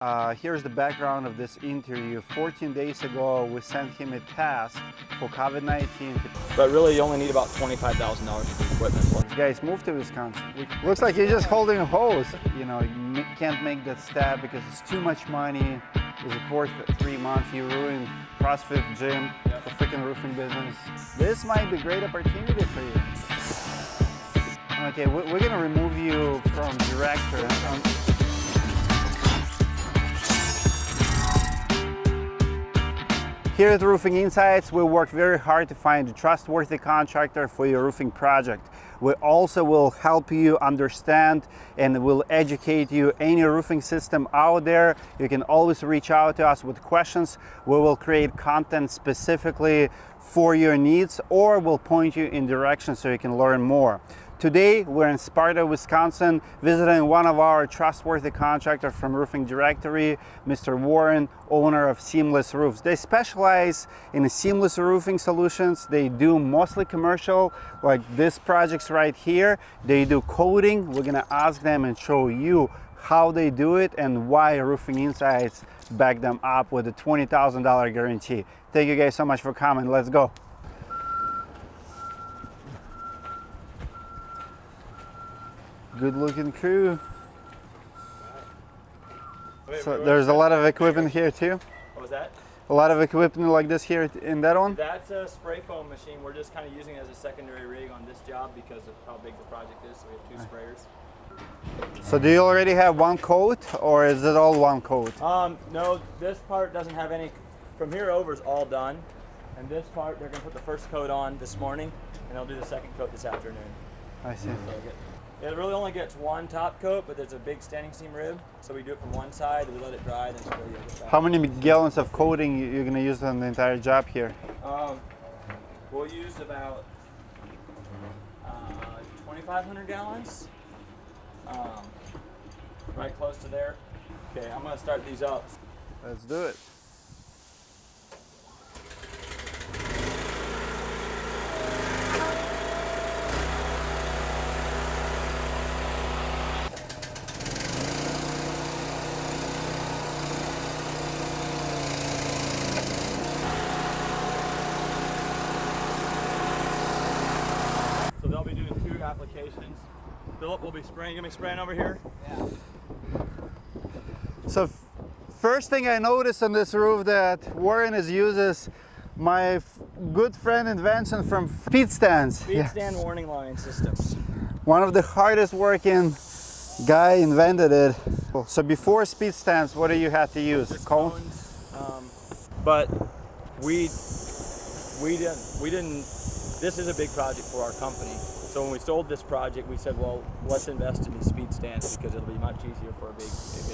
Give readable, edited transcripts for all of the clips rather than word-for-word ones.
Here's the background of this interview. 14 days ago, we sent him a task for COVID-19. But really, you only need about $25,000 of equipment. Guys, move to Wisconsin. Looks like you're just holding a hose. You know, you can't make that step because it's too much money. Is it worth it? 3 months, you ruined CrossFit gym, the freaking roofing business. This might be a great opportunity for you. Okay, we're gonna remove you from director. Here at Roofing Insights, we work very hard to find a trustworthy contractor for your roofing project. We also will help you understand and will educate you any roofing system out there. You can always reach out to us with questions. We will create content specifically for your needs, or we'll point you in directions so you can learn more. Today, we're in Sparta, Wisconsin, visiting one of our trustworthy contractors from Roofing Directory, Mr. Warren, owner of Seamless Roofs. They specialize in seamless roofing solutions. They do mostly commercial, like this project's right here. They do coating. We're gonna ask them and show you how they do it and why Roofing Insights back them up with a $20,000 guarantee. Thank you guys so much for coming. Let's go. Good looking crew. So there's a lot of equipment here too. What was that? A lot of equipment like this here in that one? That's a spray foam machine. We're just kind of using it as a secondary rig on this job because of how big the project is. So we have 2 sprayers. So do you already have one coat or is it all one coat? No, this part doesn't have any. From here over is all done. And this part, they're going to put the first coat on this morning and they'll do the second coat this afternoon. I see. It really only gets one top coat, but there's a big standing seam rib, so we do it from one side, we let it dry, then spray the other side. How many gallons of coating you're going to use on the entire job here? We'll use about 2,500 gallons, right close to there. Okay, I'm going to start these up. Let's do it. They'll be doing 2 applications. Philip will be spraying. You gonna be spraying over here? Yeah. So first thing I noticed on this roof that Warren uses my good friend invention from speed stands. Speed stand warning line system. One of the hardest working guy invented it. So before speed stands, what do you have to use? Cones. But we didn't. This is a big project for our company. So when we sold this project, we said, well, let's invest in these speed stands because it'll be much easier for a big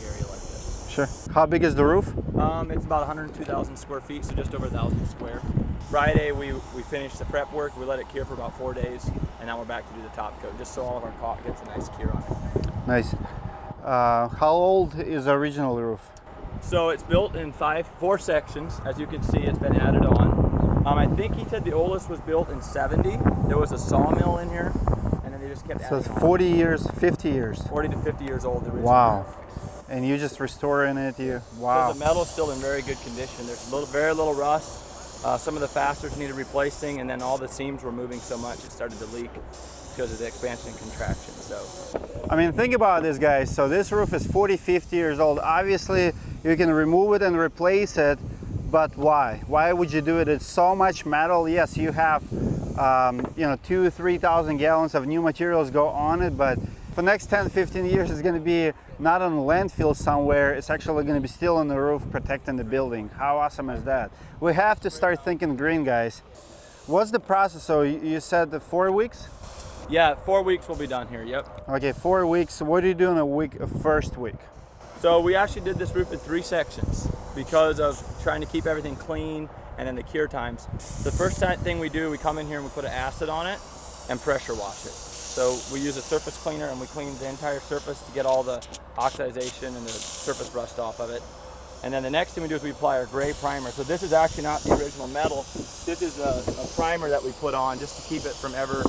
area like this. Sure. How big is the roof? It's about 102,000 square feet, so just over 1,000 square. Friday, we finished the prep work. We let it cure for about 4 days, and now we're back to do the top coat, just so all of our caulk gets a nice cure on it. Nice. How old is the original roof? So it's built in 4 sections. As you can see, it's been added on. I think he said the oldest was built in 70. There was a sawmill in here, and then they just kept adding. So it's 40 years, 50 years. 40 to 50 years old, the original. Wow. And you just restoring it, wow. So the metal's still in very good condition. There's very little rust. Some of the fasteners needed replacing, and then all the seams were moving so much it started to leak because of the expansion and contraction. So, I mean, think about this, guys. So this roof is 40, 50 years old. Obviously, you can remove it and replace it. But why? Why would you do it? It's so much metal. Yes, you have, 2,000, 3,000 gallons of new materials go on it, but for the next 10, 15 years, it's going to be not on a landfill somewhere. It's actually going to be still on the roof protecting the building. How awesome is that? We have to start thinking green, guys. What's the process? So you said the 4 weeks? Yeah, 4 weeks we'll be done here, yep. Okay, 4 weeks. What do you do in a first week? So we actually did this roof in 3 sections because of trying to keep everything clean and then the cure times. The first thing we do, we come in here and we put an acid on it and pressure wash it. So we use a surface cleaner and we clean the entire surface to get all the oxidation and the surface rust off of it. And then the next thing we do is we apply our gray primer. So this is actually not the original metal. This is a primer that we put on just to keep it from ever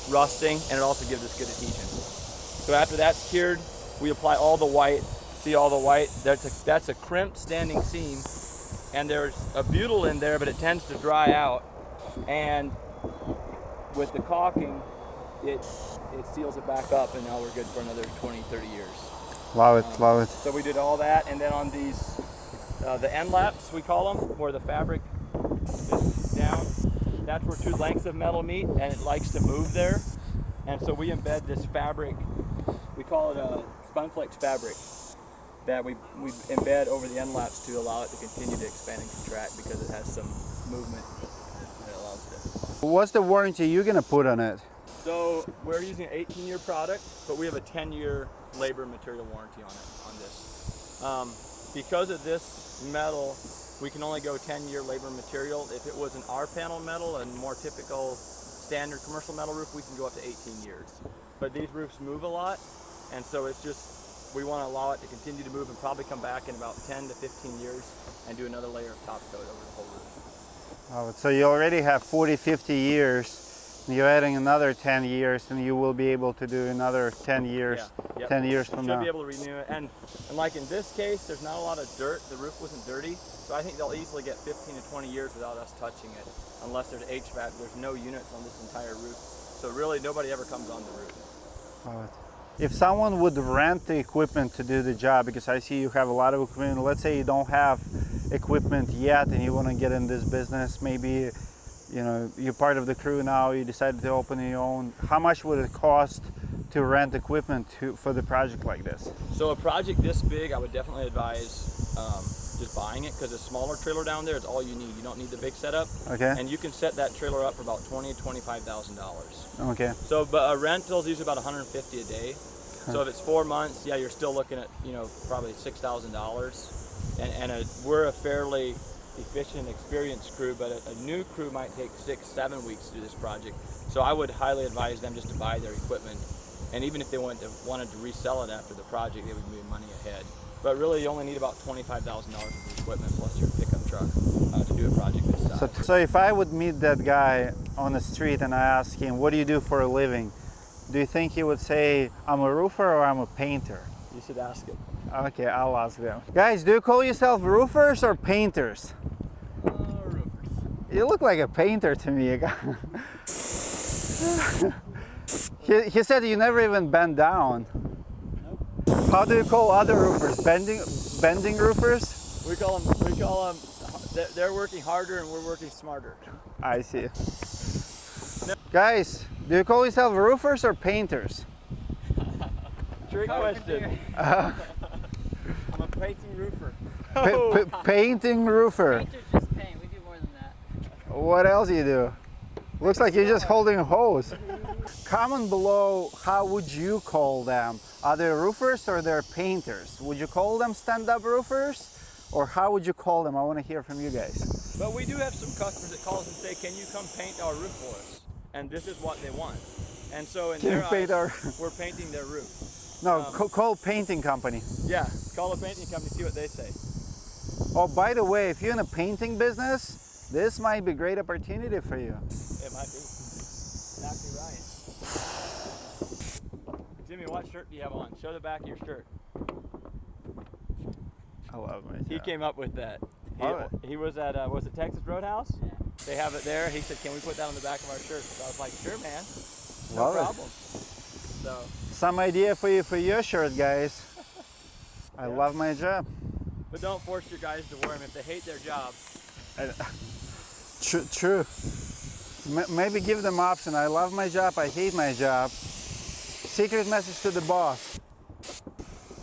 rusting, and it also gives us good adhesion. So after that's cured, we apply all the white See all the white? That's a crimped standing seam, and there's a butyl in there, but it tends to dry out. And with the caulking, it seals it back up, and now we're good for another 20, 30 years. Love it, love it. So we did all that, and then on these, the end laps, we call them, where the fabric is down, that's where two lengths of metal meet, and it likes to move there. And so we embed this fabric, we call it a Spunflex fabric, that we embed over the end laps to allow it to continue to expand and contract because it has some movement that allows it. What's the warranty you're gonna put on it? So we're using an 18-year product, but we have a 10-year labor and material warranty on this. Because of this metal, we can only go 10-year labor and material. If it was an R-panel metal, a more typical standard commercial metal roof, we can go up to 18 years. But these roofs move a lot, and so it's just, we want to allow it to continue to move and probably come back in about 10 to 15 years and do another layer of top coat over the whole roof. Oh, so you already have 40, 50 years. You're adding another 10 years, and you will be able to do another 10 years, Yeah, yep. 10 years from now. Should be able to renew it. And like in this case, there's not a lot of dirt. The roof wasn't dirty, so I think they'll easily get 15 to 20 years without us touching it, unless there's HVAC. There's no units on this entire roof, so really nobody ever comes on the roof. Love it. If someone would rent the equipment to do the job, because I see you have a lot of equipment, let's say you don't have equipment yet and you want to get in this business, maybe you know you're part of the crew now, you decided to open your own, how much would it cost to rent equipment for the project like this? So a project this big, I would definitely advise just buying it, because a smaller trailer down there is all you need. You don't need the big setup. Okay. And you can set that trailer up for about $20,000 to $25,000. Okay. So, but a rental's usually about $150 a day. So if it's 4 months, yeah, you're still looking at, you know, probably $6,000. And we're a fairly efficient, experienced crew, but a new crew might take 6, 7 weeks to do this project. So I would highly advise them just to buy their equipment. And even if they wanted to resell it after the project, they would be money ahead. But really, you only need about $25,000 of the equipment plus your pickup truck to do a project this size. So if I would meet that guy on the street and I ask him, what do you do for a living? Do you think he would say, I'm a roofer or I'm a painter? You should ask him. Okay, I'll ask them. Guys, do you call yourself roofers or painters? Roofers. You look like a painter to me. He said you never even bend down. Nope. How do you call other roofers? Bending roofers? We call them, they're working harder and we're working smarter. I see. Guys, do you call yourself roofers or painters? Trick question. I'm a painting roofer. Painting roofer. Painters just paint. We do more than that. What else you do? Looks like you're just holding a hose. Comment below, how would you call them? Are they roofers or they're painters? Would you call them stand-up roofers? Or how would you call them? I want to hear from you guys. But we do have some customers that call us and say, can you come paint our roof for us? And this is what they want. And so in their eyes, we're painting their roof. No, call painting company. Yeah, call a painting company, see what they say. Oh, by the way, if you're in a painting business, this might be a great opportunity for you. It might be. Exactly right. Jimmy, what shirt do you have on? Show the back of your shirt. I love my job. He came up with that. He was at, was it Texas Roadhouse? Yeah. They have it there. He said, can we put that on the back of our shirt? So I was like, sure, man. No Love it. problem. So, Some idea for you for your shirt, guys. I Yeah. love my job. but don't force your guys to wear them if they hate their job. True. Maybe give them option. I love my job. I hate my job. Secret message to the boss.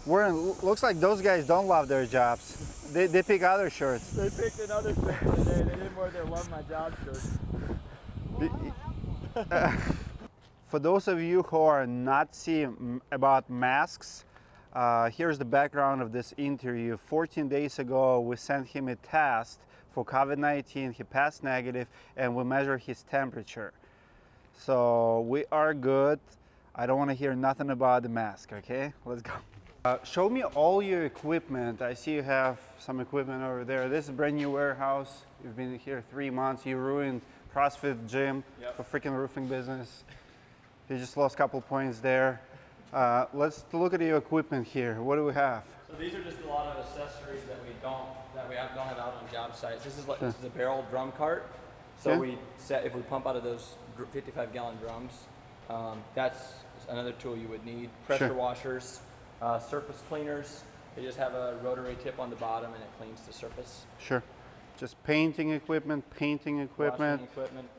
Looks like those guys don't love their jobs. They pick other shirts. They picked another shirt for the day. They didn't wear their Love My Job shirt. For those of you who are not seeing about masks, here's the background of this interview. 14 days ago, we sent him a test for COVID-19. He passed negative, and we measured his temperature. So we are good. I don't want to hear nothing about the mask, okay? Let's go. Show me all your equipment. I see you have some equipment over there. This is a brand new warehouse. You've been here 3 months. You ruined CrossFit gym for freaking roofing business. You just lost a couple points there. Let's look at your equipment here. What do we have? So these are just a lot of accessories that we don't have out on job sites. This is a barrel drum cart. So if we pump out of those 55-gallon drums, that's another tool you would need. Pressure washers, surface cleaners. They just have a rotary tip on the bottom and it cleans the surface. Sure. Just painting equipment, Washing equipment.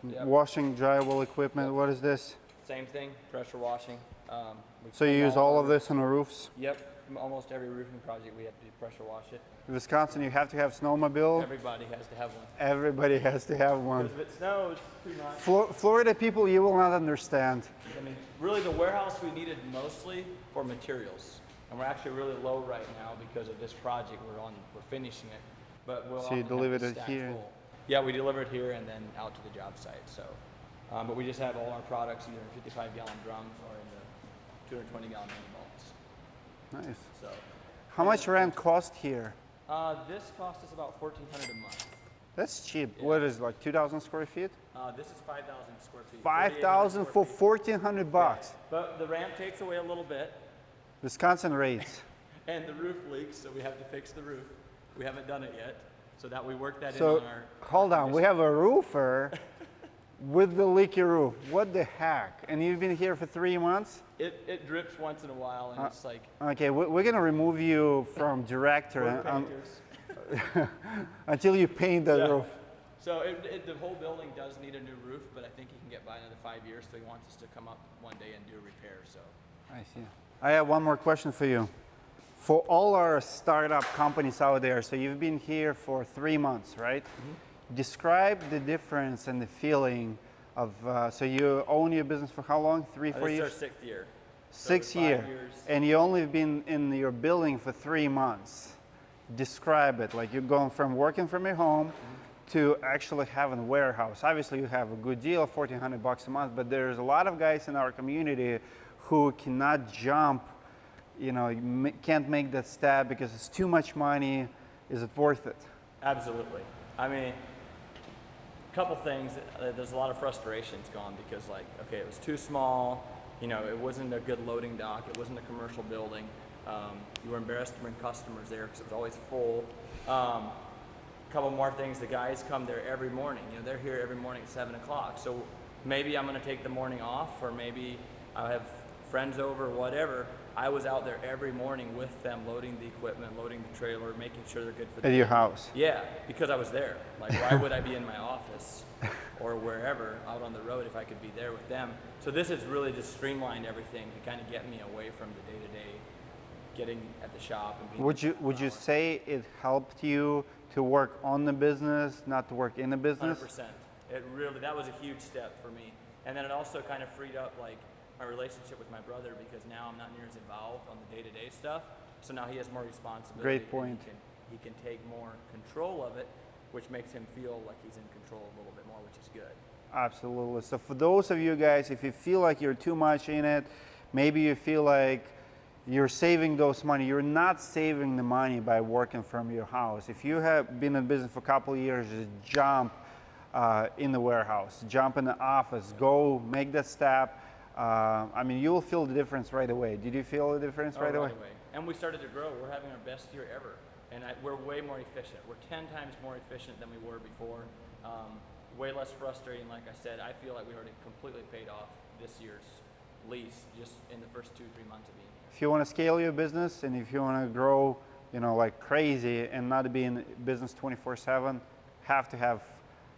Yep. washing drywall equipment. What is this? Same thing, pressure washing. So you use all of this on the roofs? Yep. Almost every roofing project we have to do pressure wash it. In Wisconsin, you have to have snowmobile. Everybody has to have one. Everybody has to have one. Because if it snows too much. Florida people, you will not understand. I mean, really the warehouse we needed mostly for materials. And we're actually really low right now because of this project we're finishing it. But we'll So you delivered it here? full. Yeah, we deliver it here and then out to the job site. So, but we just have all our products either in 55-gallon drums or in the 220-gallon mini bulks. Nice. So, How much rent cost here? this cost us about $1,400 a month. That's cheap. Yeah. What is it, like 2,000 square feet? This is 5,000 square feet. 5,000 for 1,400 bucks. But the ramp takes away a little bit, Wisconsin rates. and the roof leaks, so we have to fix the roof. We haven't done it yet, so that we work that in So on our. hold on, we have a roofer with the leaky roof. What the heck? And you've been here for 3 months? It drips once in a while, and it's like Okay, we're gonna remove you from director we're painters. until you paint the Yeah. roof. So the whole building does need a new roof, but I think he can get by another 5 years. So he wants us to come up one day and do a repair. So I see. I have one more question for you. For all our startup companies out there, so you've been here for 3 months, right? Describe the difference and the feeling of, so you own your business for how long? 3, 4 this is our years? 6th year. So 6 5 years. years. And you only been in your building for 3 months. Describe it, like you're going from working from your home to actually having a warehouse. Obviously you have a good deal, $1,400 a month, but there's a lot of guys in our community who cannot jump, you know, can't make that step because it's too much money. Is it worth it? Absolutely. I mean, a couple things. There's a lot of frustrations gone because, like, okay, it was too small. You know, it wasn't a good loading dock. It wasn't a commercial building. You were embarrassed to bring customers there because it was always full. Couple more things. The guys come there every morning. You know, they're here every morning at 7 o'clock. So maybe I'm going to take the morning off, or maybe I have friends over, whatever. I was out there every morning with them, loading the equipment, loading the trailer, making sure they're good for the At your day. house? Yeah, because I was there. Like, why would I be in my office or wherever out on the road if I could be there with them? So this has really just streamlined everything to kind of get me away from the day-to-day getting at the shop. And being Would you say it helped you to work on the business, not to work in the business? 100%. That was a huge step for me. And then it also kind of freed up, like, my relationship with my brother, because now I'm not near as involved on the day-to-day stuff. So now he has more responsibility. Great point. And he can take more control of it, which makes him feel like he's in control a little bit more, which is good. Absolutely. So for those of you guys, if you feel like you're too much in it, maybe you feel like you're saving those money. You're not saving the money by working from your house. If you have been in business for a couple of years, just jump in the warehouse, jump in the office, go make that step. I mean, you will feel the difference right away. Did you feel the difference right away? And we started to grow. We're having our best year ever. And we're way more efficient. We're 10 times more efficient than we were before. Way less frustrating, like I said. I feel like we already completely paid off this year's lease just in the first 2-3 months of being here. If you want to scale your business and if you want to grow, you know, like crazy and not be in business 24/7, have to have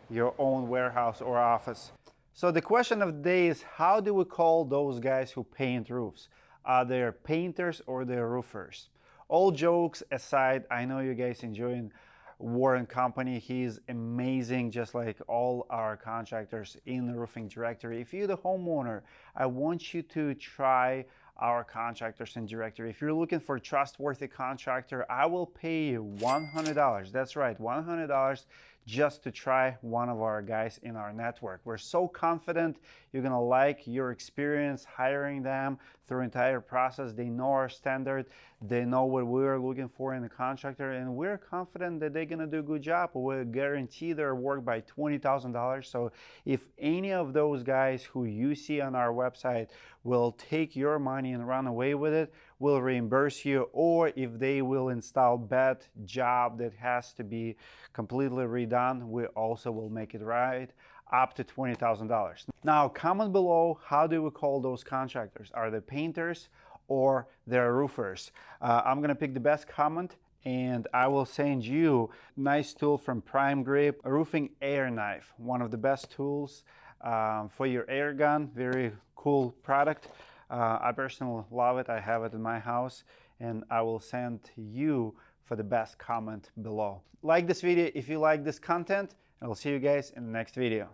your own warehouse or office. So the question of the day is, how do we call those guys who paint roofs? Are they painters or they're roofers? All jokes aside, I know you guys enjoying Warren Company. He's amazing, just like all our contractors in the roofing directory. If you're the homeowner, I want you to try our contractors in directory. If you're looking for a trustworthy contractor, I will pay you $100. That's right, $100 just to try one of our guys in our network. We're so confident you're gonna like your experience hiring them through entire process. They know our standard, they know what we're looking for in a contractor, and we're confident that they're gonna do a good job. We'll guarantee their work by $20,000. So if any of those guys who you see on our website will take your money and run away with it, will reimburse you, or if they will install bad job that has to be completely redone, we also will make it right, up to $20,000. Now, comment below, how do we call those contractors? Are they painters or they're roofers? I'm gonna pick the best comment, and I will send you a nice tool from Prime Grip, a roofing air knife, one of the best tools for your air gun. Very cool product. I personally love it. I have it in my house, and I will send you for the best comment below. Like this video if you like this content, and I'll see you guys in the next video.